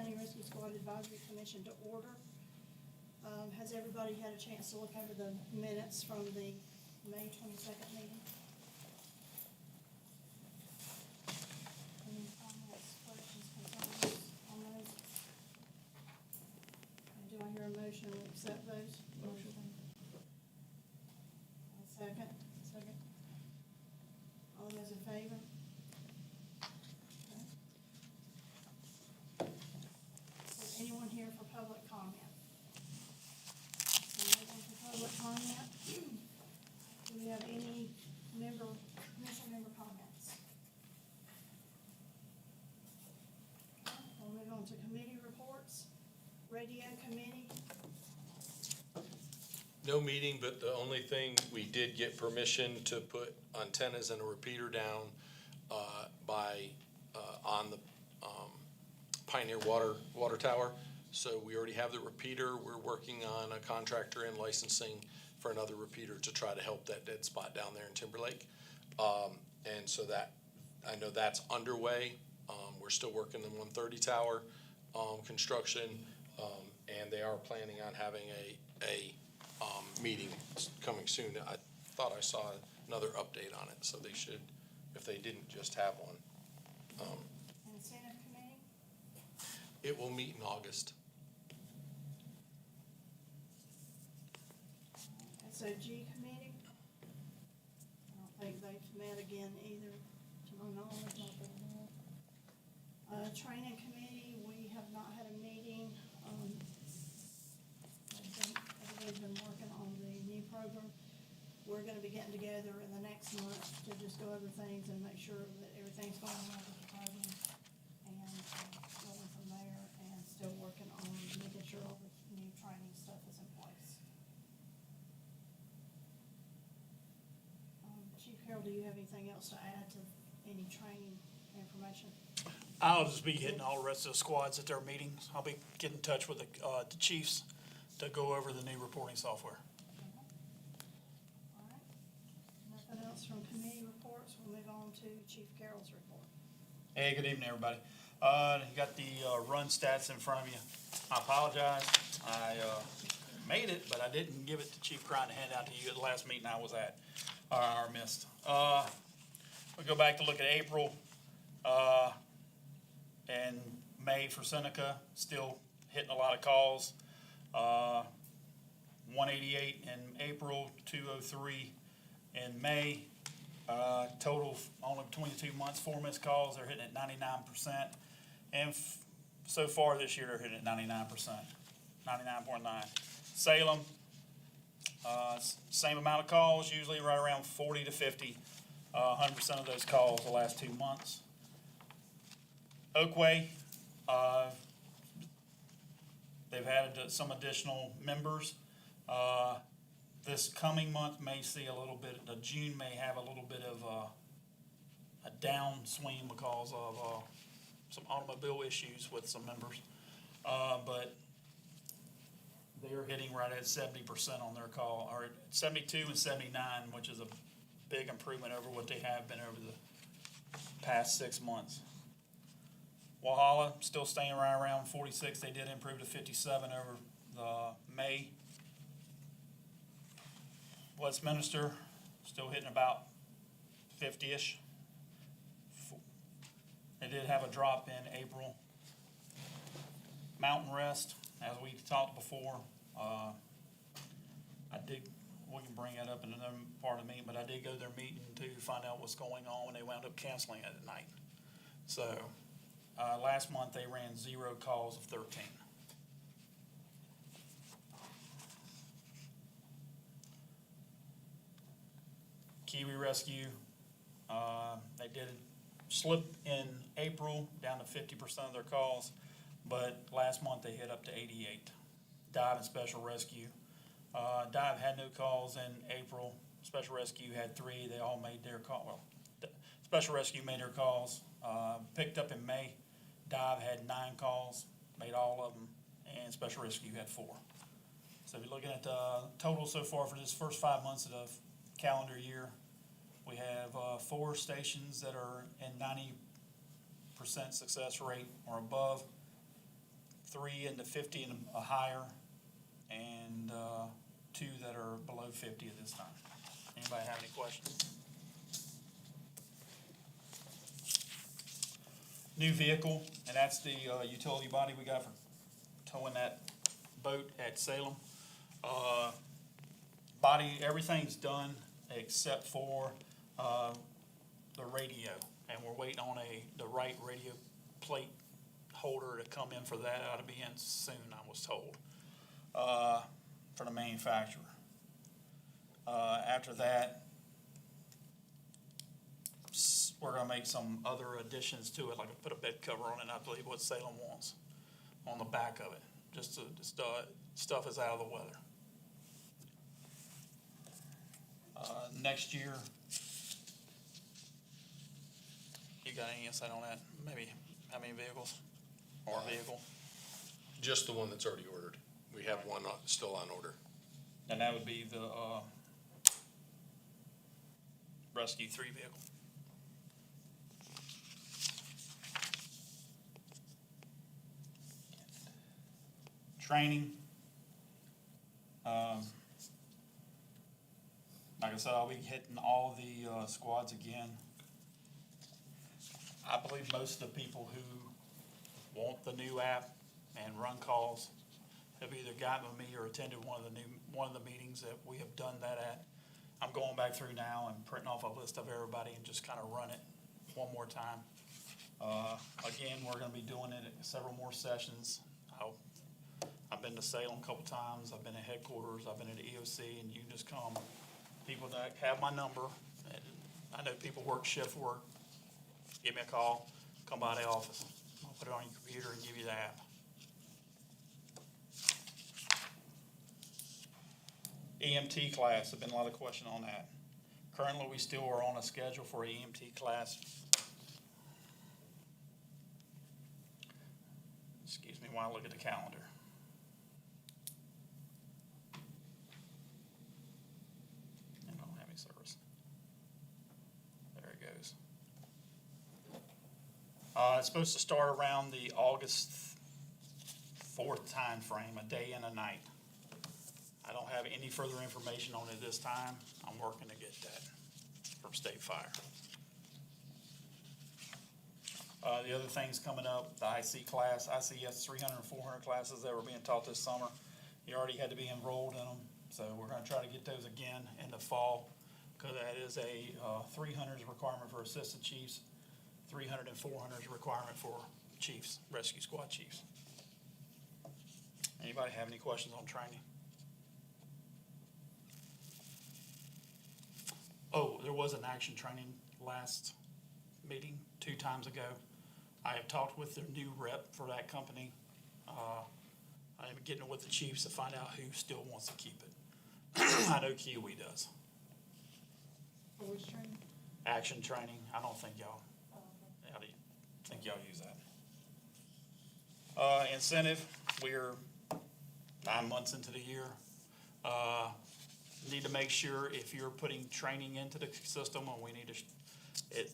County Rescue Squad Advisory Commission to order. Has everybody had a chance to look over the minutes from the May 22nd meeting? Any comments, questions, concerns on those? Okay, do I hear a motion to accept those? Motion. A second? Second. All those in favor? Okay. Is there anyone here for public comment? Anyone for public comment? Do we have any commission member comments? Okay, we'll move on to committee reports. Radio committee, No meeting, but the only thing, we did get permission to put antennas and a repeater down on the Pioneer Water Tower. So we already have the repeater. We're working on a contractor and licensing for another repeater to try to help that dead spot down there in Timberlake. And so that, I know that's underway. We're still working the 130 tower construction, and they are planning on having a meeting coming soon. I thought I saw another update on it, so they should, if they didn't just have one. incentive committee, It will meet in August. SOG committee. I don't think they've met again either, to my knowledge. Training committee, we have not had a meeting. Everybody's been working on the new program. We're gonna be getting together in the next month to just go over things and make sure that everything's going well with the program. And going from there, and still working on making sure all the new training stuff is in place. Chief Carroll, do you have anything else to add to any training information? I'll just be hitting all the rest of the squads at their meetings. I'll be getting in touch with the chiefs to go over the new reporting software. All right. Nothing else from committee reports. We'll move on to Chief Carroll's report. Hey, good evening, everybody. You got the run stats in front of you. I apologize. I made it, but I didn't give it to Chief Crine to hand out to you at the last meeting I was at, or missed. We go back to look at April. And May for Seneca, still hitting a lot of calls. 188 in April, 203 in May. Total only between the 2 months, 4 missed calls. They're hitting at 99%. And so far this year, they're hitting at 99%, 99.9. Salem, same amount of calls, usually right around 40 to 50. 100% of those calls the last 2 months. Oakway, they've added some additional members. This coming month may see a little bit, June may have a little bit of a downswing because of some automobile issues with some members. But they're hitting right at 70% on their call, or 72 and 79, which is a big improvement over what they have been over the past 6 months. Walhalla still staying right around 46. They did improve to 57 over the May. Westminster still hitting about 50-ish. They did have a drop in April. Mountain Rest, as we talked before, we can bring that up in another part of the meeting, but I did go to their meeting to find out what's going on, and they wound up canceling it at night. So last month they ran 0 calls of 13. Kiwi Rescue, they did slip in April down to 50% of their calls, but last month they hit up to 88. Dive and Special Rescue. Dive had no calls in April. Special Rescue had 3. They all made their call. Well, Special Rescue made their calls. Picked up in May. Dive had 9 calls, made all of them, and Special Rescue had 4. So if you're looking at the total so far for this first 5 months of the calendar year, we have 4 stations that are in 90% success rate or above. 3 in the 50 and higher, and 2 that are below 50 at this time. Anybody have any questions? New vehicle, and that's the utility body we got for towing that boat at Salem. Body, everything's done except for the radio, and we're waiting on the right radio plate holder to come in for that. Ought to be in soon, I was told, for the manufacturer. After that, we're gonna make some other additions to it, like put a bed cover on it, and I believe what Salem wants on the back of it, just stuff is out of the weather. Next year, you got any insight on that? Maybe how many vehicles or vehicle? Just the one that's already ordered. We have one still on order. And that would be the Rescue 3 vehicle. Training. Like I said, I'll be hitting all the squads again. I believe most of the people who want the new app and run calls have either gotten with me or attended one of the meetings that we have done that at. I'm going back through now and printing off a list of everybody and just kind of run it one more time. Again, we're going to be doing it at several more sessions. I've been to Salem a couple times. I've been at headquarters. I've been at the EOC, and you can just come. People that have my number, and I know people work shift work. Give me a call. Come by the office. I'll put it on your computer and give you the app. EMT class, there's been a lot of question on that. Currently, we still are on a schedule for EMT class. Excuse me while I look at the calendar. I don't have any service. There it goes. It's supposed to start around the August 4th time frame, a day and a night. I don't have any further information on it this time. I'm working to get that from State Fire. The other things coming up, the IC class, ICS 300 and 400 classes that were being taught this summer. You already had to be enrolled in them, so we're going to try to get those again in the fall, because that is a 300s requirement for assistant chiefs, 300 and 400s requirement for chiefs, rescue squad chiefs. Anybody have any questions on training? Oh, there was an action training last meeting 2 times ago. I have talked with their new rep for that company. I am getting with the chiefs to find out who still wants to keep it. I know Kiwi does. For which training? Action training, I don't think y'all, Oh, okay. I don't think y'all use that. Incentive, we're 9 months into the year. Need to make sure if you're putting training into the system, and we need to,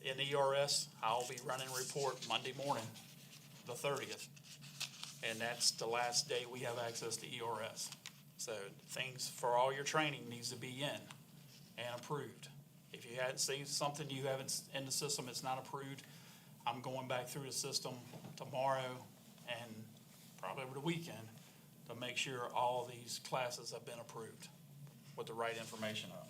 in ERS, I'll be running a report Monday morning, the 30th. And that's the last day we have access to ERS. So things for all your training needs to be in and approved. If you hadn't seen something you haven't in the system, it's not approved, I'm going back through the system tomorrow and probably over the weekend to make sure all these classes have been approved with the right information on.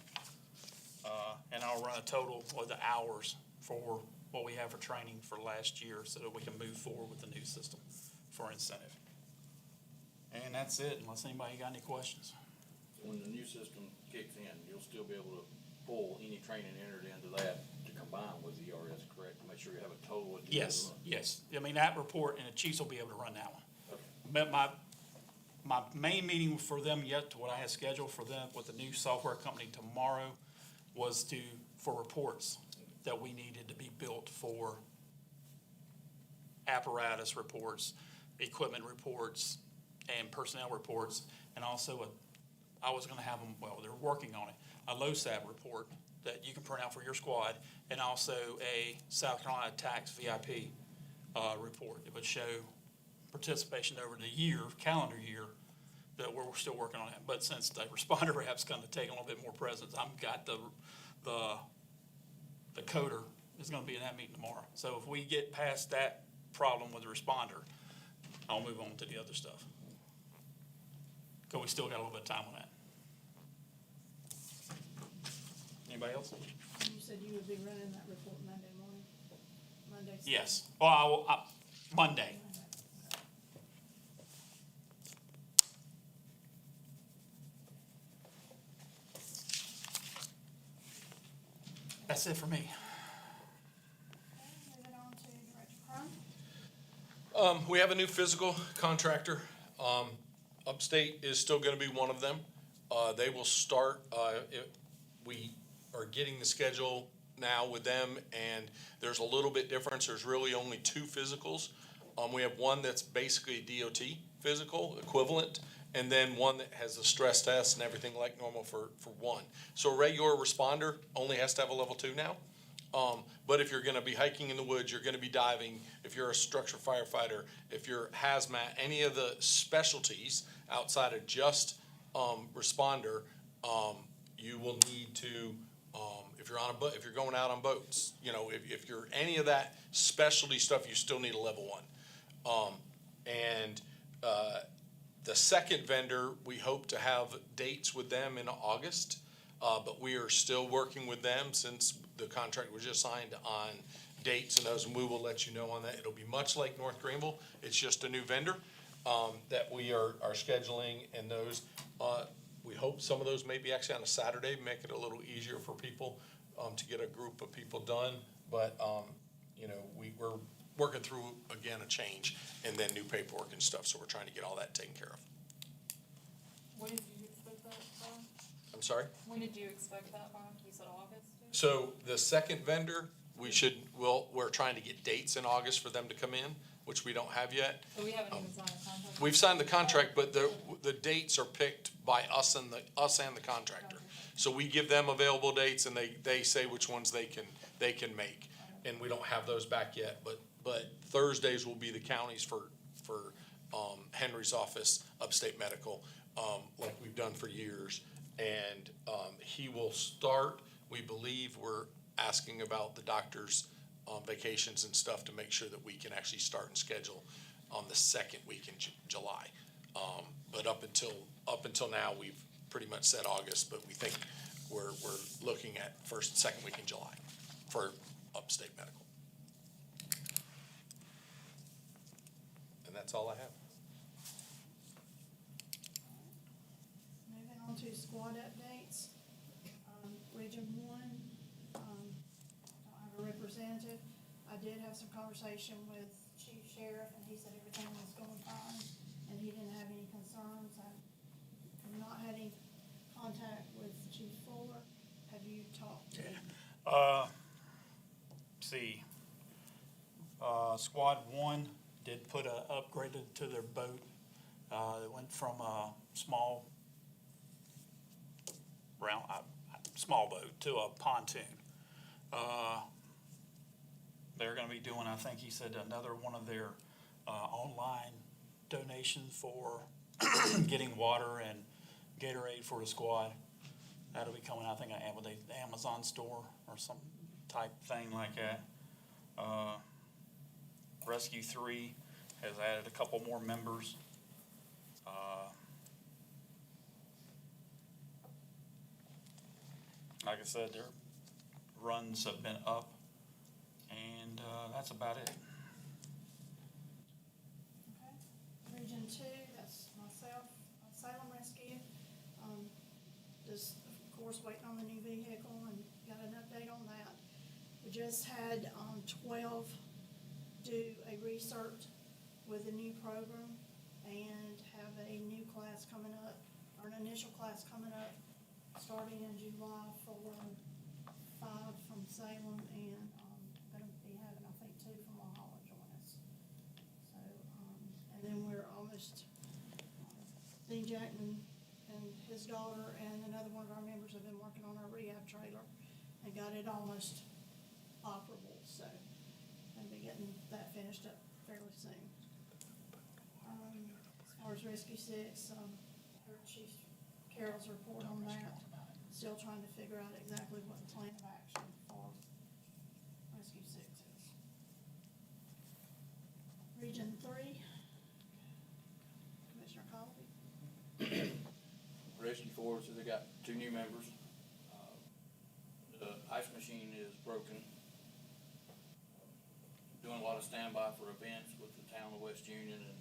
And I'll run a total of the hours for what we have for training for last year so that we can move forward with the new system for incentive. And that's it, unless anybody got any questions. When the new system kicks in, you'll still be able to pull any training entered into that to combine with the ERS, correct? To make sure you have a total at the end of the Yes, month. yes. I mean, that report, and the chiefs will be able to run that one. Okay. But my main meeting for them yet, to what I had scheduled for them with the new software company tomorrow, was for reports that we needed to be built for apparatus reports, equipment reports, and personnel reports, and also I was gonna have them, well, they're working on it, a LoSAP report that you can print out for your squad, and also a South Carolina Tax VIP report. It would show participation over the year, calendar year, that we're still working on it. But since the responder rep's kind of taking a little bit more presence, I've got the coder is gonna be in that meeting tomorrow. So if we get past that problem with the responder, I'll move on to the other stuff. Cause we still got a little bit of time on that. Anybody else? You said you would be running that report Monday morning? Monday? Yes. Well, Monday. That's it for me. Okay, moving on to Director Crum. We have a new physical contractor. Upstate is still gonna be one of them. They will start, we are getting the schedule now with them, and there's a little bit difference. There's really only two physicals. We have one that's basically a DOT physical equivalent, and then one that has a stress test and everything like normal for one. So a regular responder only has to have a level 2 now. But if you're gonna be hiking in the woods, you're gonna be diving, if you're a structure firefighter, if you're hazmat, any of the specialties outside of just, responder, you will need to, if you're on a boat, if you're going out on boats, you know, if you're any of that specialty stuff, you still need a level 1. The second vendor, we hope to have dates with them in August, but we are still working with them since the contract was just signed on dates and those, and we will let you know on that. It'll be much like North Greenville. It's just a new vendor, that we are scheduling, and those, we hope some of those may be actually on a Saturday, make it a little easier for people, to get a group of people done. But, you know, we're working through, again, a change and then new paperwork and stuff, so we're trying to get all that taken care of. When did you expect that by? I'm sorry? When did you expect that by? You said August? So the second vendor, we're trying to get dates in August for them to come in, which we don't have yet. So we haven't even signed a contract? We've signed the contract, but the dates are picked by us and the contractor. So we give them available dates, and they say which ones they can make. And we don't have those back yet, but Thursdays will be the counties for Henry's office, Upstate Medical, like we've done for years. And he will start, we believe, we're asking about the doctor's vacations and stuff to make sure that we can actually start and schedule on the second week in July. But up until now, we've pretty much said August, but we think we're looking at second week in July for Upstate Medical. And that's all I have. Moving on to squad updates. Region 1, don't have a representative. I did have some conversation with Chief Sheriff, and he said everything was going fine, and he didn't have any concerns. I have not had any contact with Chief Fuller. Have you talked to him? See, Squad 1 did put upgraded to their boat. It went from a small boat to a pontoon. They're gonna be doing, I think he said, another one of their online donations for getting water and Gatorade for the squad. That'll be coming, I think, with the Amazon store or some type thing like that. Rescue 3 has added a couple more members. Like I said, their runs have been up, and that's about it. Okay. Region 2, that's myself, Salem Rescue. Just, of course, waiting on the new vehicle and got an update on that. We just had 12 do a research with a new program and have a new class coming up, or an initial class coming up, starting in July for 5 from Salem, and gonna be having, I think, 2 from Walhalla join us. So, and then we're almost, Dean Jackman and his daughter and another one of our members have been working on our rehab trailer and got it almost operable, so, and be getting that finished up fairly soon. far as Rescue Six, heard Chief Carroll's report on that. Still trying to figure out exactly what the plan of action for Rescue Six is. Region Three, Commissioner Colby. Rescue Four, so they got 2 new members. The ice machine is broken. Doing a lot of standby for events with the town of West Union and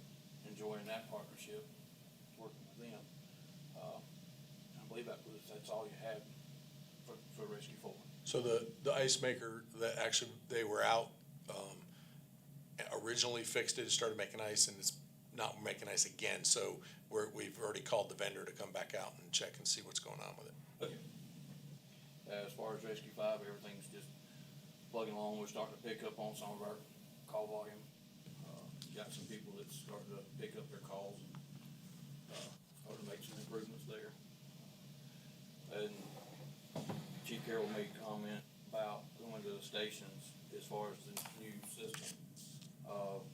enjoying that partnership, working with them. I believe that's all you had for Rescue Four. So the ice maker that actually, they were out, originally fixed it, started making ice, and it's not making ice again. So we've already called the vendor to come back out and check and see what's going on with it. As far as Rescue Five, everything's just plugging along. We're starting to pick up on some of our call volume. Got some people that's starting to pick up their calls and starting to make some improvements there. And Chief Carroll made a comment about going to the stations as far as the new system.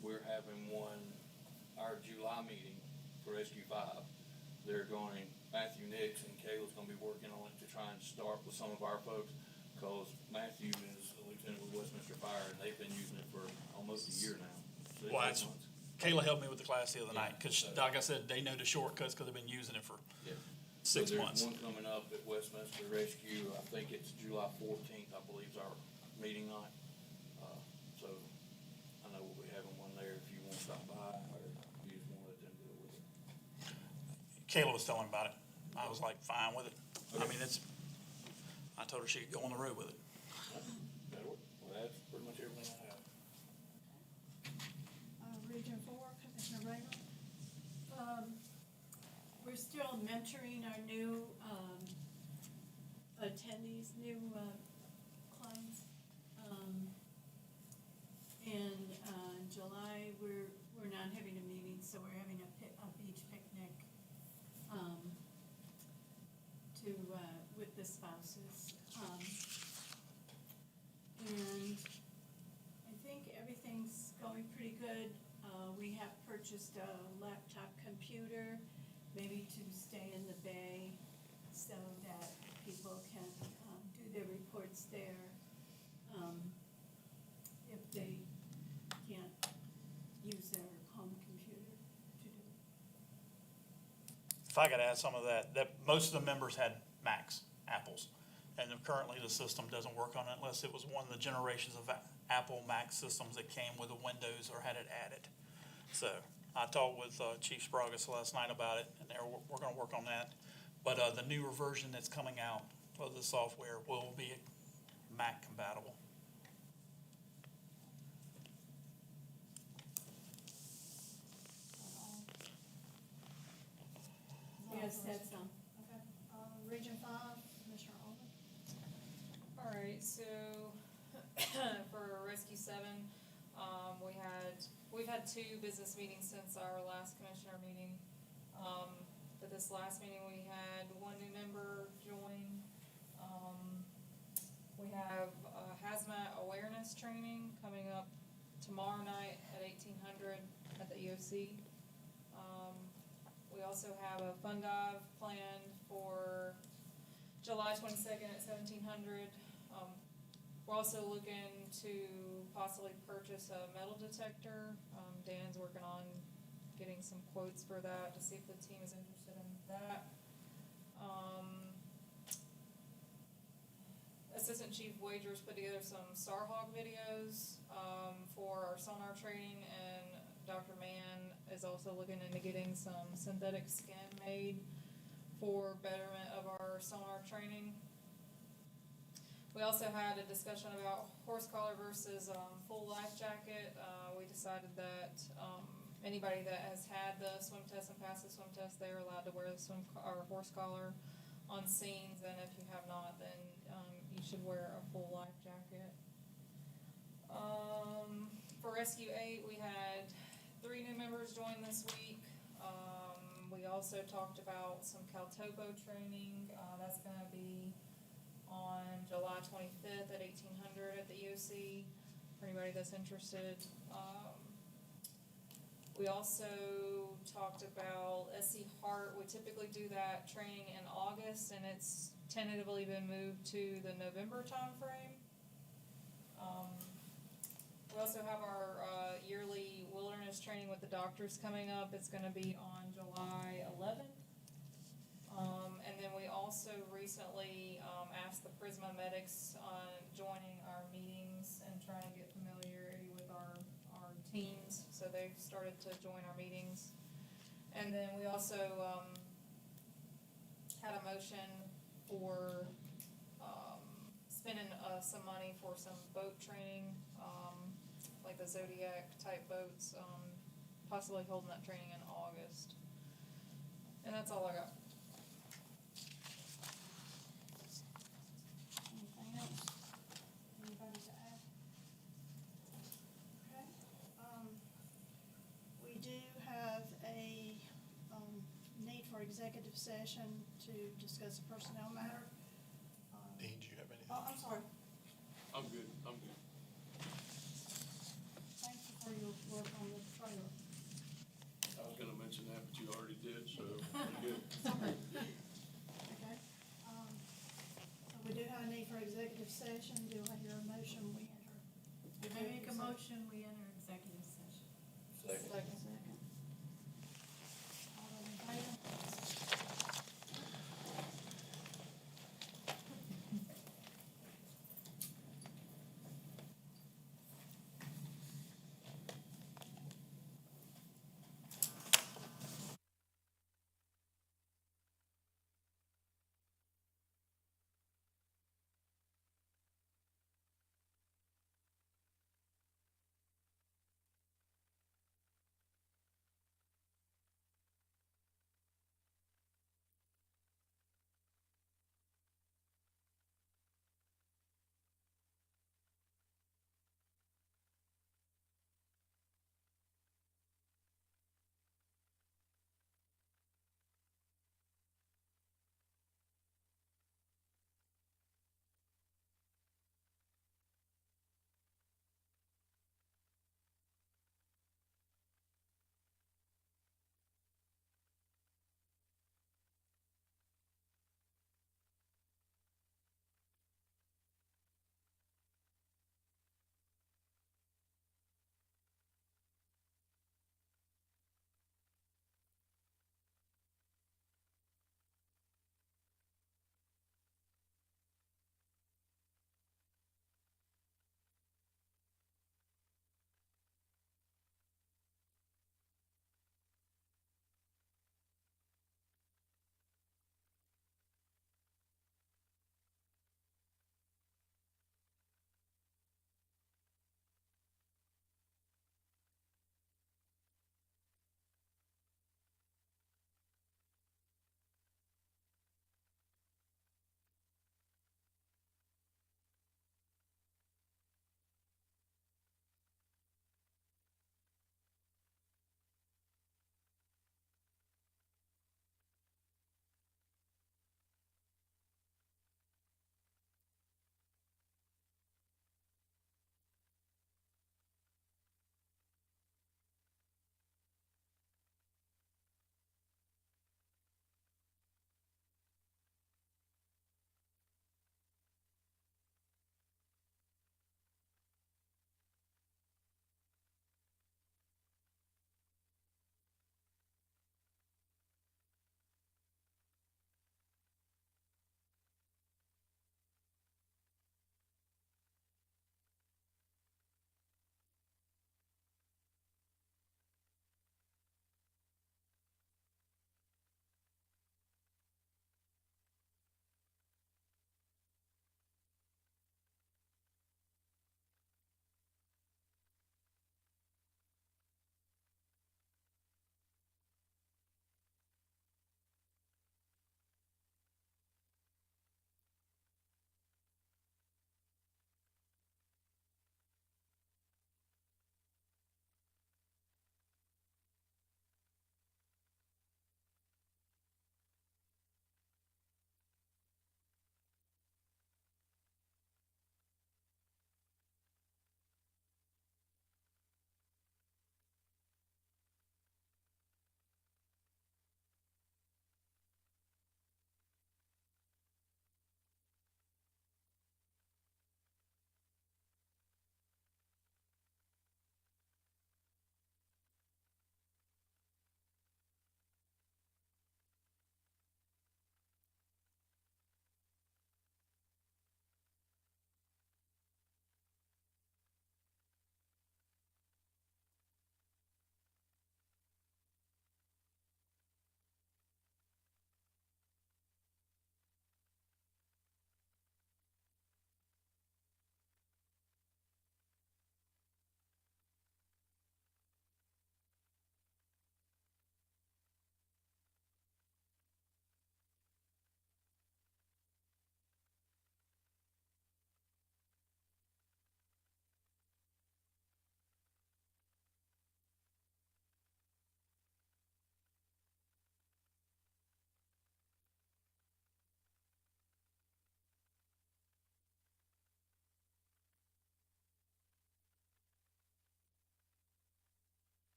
We're having our July meeting for Rescue Five. They're going, Matthew Nix and Kayla's gonna be working on it to try and start with some of our folks, cause Matthew is a lieutenant with Westminster Fire, and they've been using it for almost a year now. So Well, 8 that's- months. Kayla helped me with the class the other night, cause so- like I said, they know the shortcuts, cause they've been using it for Yeah. 6 So months. there's one coming up at Westminster Rescue, I think it's July 14th, I believe is our meeting night. So I know we'll be having one there if you want to stop by, or you just want to let them deal with it. Kayla was telling me about it. I was like, fine with it. I Okay. mean, I told her she could go on the road with it. That'll work. Well, that's pretty much everything I have. Region Four, Commissioner Raymond. We're still mentoring our new, attendees, new, clients. In July, we're not having a meeting, so we're having a beach picnic, with the spouses. And I think everything's going pretty good. We have purchased a laptop computer, maybe to stay in the bay, so that people can, do their reports there. If they can't use their home computer to do it. If I could add some of that most of the members had Macs, Apples. And currently the system doesn't work on it unless it was one of the generations of Apple Mac systems that came with the Windows or had it added. So I talked with Chief Spragus last night about it, and we're gonna work on that. But the newer version that's coming out of the software will be Mac compatible. Yes, that's them. Okay. Region Five, Commissioner Alden. Alright, so for Rescue Seven, we've had 2 business meetings since our last commissioner meeting. But this last meeting, we had 1 new member join. We have a hazmat awareness training coming up tomorrow night at 1800 at the EOC. We also have a fun dive planned for July 22nd at 1700. We're also looking to possibly purchase a metal detector. Dan's working on getting some quotes for that to see if the team is interested in that. Assistant Chief Wagers put together some Starhawk videos for our sonar training, and Dr. Mann is also looking into getting some synthetic skin made for betterment of our sonar training. We also had a discussion about horse collar versus full life jacket. We decided that anybody that has had the swim test and passed the swim test, they are allowed to wear the horse collar on scenes, and if you have not, then you should wear a full life jacket. For Rescue 8, we had 3 new members join this week. We also talked about some Caltopo training. That's gonna be on July 25th at 1800 at the EOC, for anybody that's interested. We also talked about SC Heart. We typically do that training in August, and it's tentatively been moved to the November timeframe. We also have our yearly wilderness training with the doctors coming up. It's gonna be on July 11th. And then we also recently asked the Prisma medics on joining our meetings and trying to get familiarity with our teams. So they've started to join our meetings. And then we also had a motion for spending some money for some boat training, like the Zodiac type boats, possibly holding that training in August. And that's all I got. Anything else? Anybody to add? Okay, we do have a, need for executive session to discuss a personnel matter. Dean, do you have anything? Oh, I'm sorry, I'm good, I'm good. thank you for your work on the trailer. I was gonna mention that, but you already did, so we're good. Okay, so we do have a need for executive session, do I hear a motion, we enter? I make a motion, we enter executive session. Second. Second. All those in favor?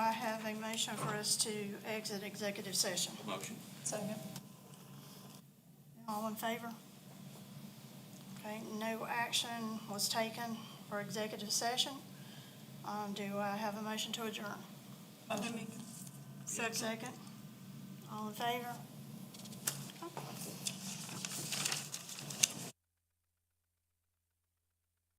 I have a motion for us to exit executive session? Motion. Second. All in favor? Okay, no action was taken for executive session. Do I have a motion to adjourn? Second. Second. All in favor?